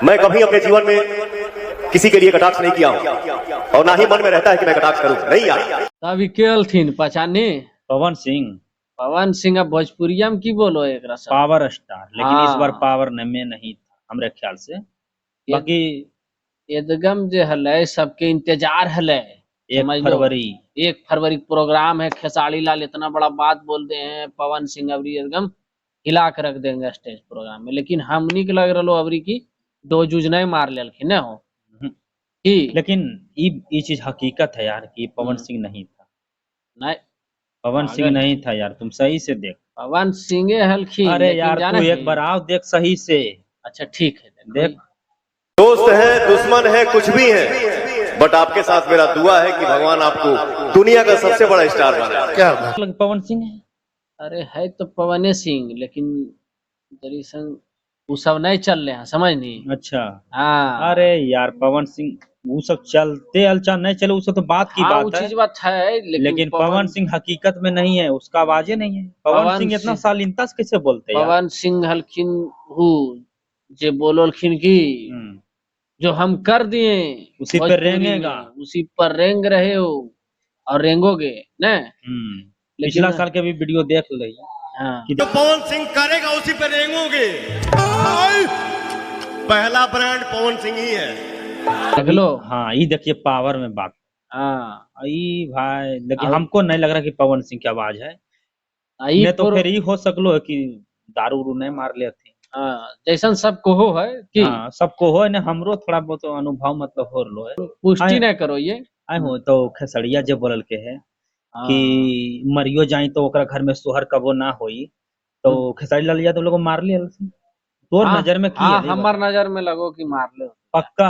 मैं कभी अपने जीवन में किसी के लिए कटाक्ष नहीं किया हूं और ना ही मन में रहता है कि मैं कटाक्ष करूं, नहीं यार। अभी केल थीन पहचाने पवन सिंह पवन सिंह अब भोजपुरिया में की बोलो एक रसम पावर स्टार, लेकिन इस बार हाँ। पावर में नहीं था हमरे ख्याल से। बाकी एकदम जे हलै सबके इंतजार हलै, 1 फरवरी प्रोग्राम है। खेसारी लाल इतना बड़ा बात बोल दे हैं, पवन सिंह अबरी एकदम हिला के रख देंगे स्टेज प्रोग्राम में। लेकिन हमनी के लग रहा अबरी की दो जूझ नहीं मार लेलखिन न हो कि लेकिन ये चीज हकीकत है यार कि पवन सिंह नहीं था। नहीं पवन सिंह नहीं था यार, तुम सही से देख। पवन सिंह हल्खिन। अरे यार तू एक बार आओ देख सही से। अच्छा ठीक है देख, दोस्त है दुश्मन है कुछ भी है, बट आपके साथ मेरा दुआ है कि भगवान आपको दुनिया का सबसे बड़ा स्टार बनाए। क्या पवन सिंह है। अरे है तो पवने सिंह, लेकिन जरी संग वो सब नहीं चल रहे हैं, समझ नहीं। अच्छा हाँ अरे यार पवन सिंह वो सब चलते अलचा नहीं चले, उससे तो बात की हाँ, वो बात है। चीज बात है, लेकिन पवन सिंह हकीकत में नहीं है, उसका आवाजे नहीं है। पवन सिंह इतना शालीनता से कैसे बोलते हैं यार? पवन सिंह हल्किन हु जे बोलोलखिन की जो हम कर दिए उसी पर रेंगेगा, उसी पर रेंग रहे हो और रेंगोगे न। पिछला साल के भी वीडियो देख ले कि जो पवन सिंह करेगा उसी पे रेंगोगे। पहला ब्रांड पवन सिंह ही है, देख लो। हाँ ये देखिए पावर में बात। हाँ भाई लेकिन हमको नहीं लग रहा कि पवन सिंह की आवाज है। ये तो फिर ही हो सकलो है कि दारू उरू नहीं मार लेते। जैसन सबको हो है कि सबको हो ना, हमरो थोड़ा बहुत अनुभव मतलब हो लो है। पुष्टि नहीं करो ये आए हो तो खेसड़िया जे बोलल के है कि मरियो जाई तो ओकरा घर में सोहर कबो ना होई, तो खेसारी लाल यादव लोग मार लिया। तोर नजर में की है? हमार नजर में लगो कि मार लो पक्का,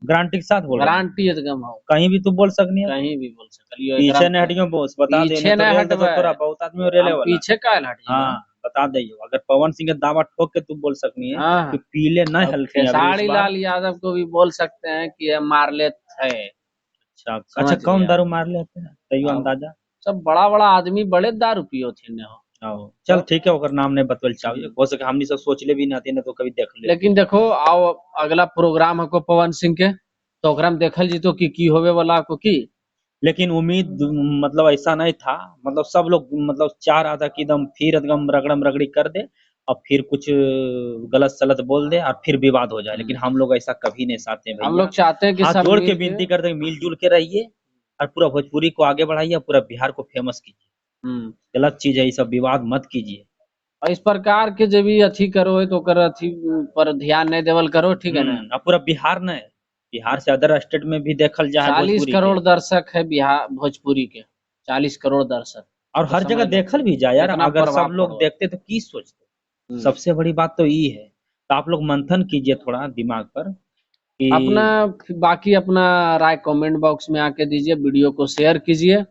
गारंटी के साथ बोल। गारंटी एकदम हो, कहीं भी तू बोल सकनी है, कहीं भी बोल सकलियो। पीछे न हटियो बॉस, बता दे पीछे नहीं तो हटवे, तोरा बहुत आदमी रेले वाला पीछे काहे हट। हां बता दइयो, अगर पवन सिंह के दावा ठोक के तू बोल सकनी है कि पीले न हल्के। खेसारी लाल यादव को भी बोल सकते हैं कि ये मार लेते है। अच्छा कौन दारू मार लेते हैं तइयो अंदाजा? सब बड़ा बड़ा आदमी बड़े दारू पियो थे ने हो। चल ठीक है, ओकर नाम नहीं बतवल चाहिए, हो सके हमनी सब सोच ले भी ना थे तो कभी देख ले। लेकिन देखो आओ अगला प्रोग्राम है को पवन सिंह के, तो ओकरा में देखल जीतो कि होवे वाला को की। लेकिन उम्मीद मतलब ऐसा नहीं था, मतलब सब लोग मतलब चाह रहा था कि एकदम फिर एकदम रगड़म रगड़ी कर दे और फिर कुछ गलत सलत बोल दे और फिर विवाद हो जाए। लेकिन हम लोग ऐसा कभी नहीं चाहते हैं। हम लोग चाहते हैं कि हाथ सब जोड़ के विनती करते हैं मिलजुल के रहिए और पूरा भोजपुरी को आगे बढ़ाइए, पूरा बिहार को फेमस कीजिए। गलत चीज है, ये सब विवाद मत कीजिए। और इस प्रकार के जब भी अथी करो है तो कर अथी पर ध्यान नहीं देवल करो, ठीक है ना। पूरा बिहार नहीं, बिहार से अदर स्टेट में भी देखल जाए। 40 करोड़ दर्शक है बिहार भोजपुरी के, 40 करोड़ दर्शक, और हर जगह देखल भी जाए यार। अगर सब लोग देखते तो की सोचते। सबसे बड़ी बात तो ये है, तो आप लोग मंथन कीजिए थोड़ा दिमाग पर कि अपना बाकी अपना राय कमेंट बॉक्स में आके दीजिए, वीडियो को शेयर कीजिए।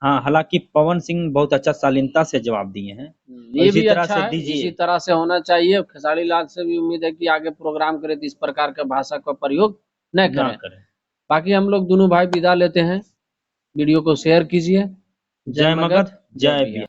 हालांकि पवन सिंह बहुत अच्छा शालीनता से जवाब दिए हैं, ये भी अच्छा है, इसी तरह से होना चाहिए। खेसारी लाल से भी उम्मीद है कि आगे प्रोग्राम करे तो इस प्रकार का भाषा का प्रयोग न करें। बाकी हम लोग दोनों भाई विदा लेते हैं, वीडियो को शेयर कीजिए। जय मगध जय बिहार।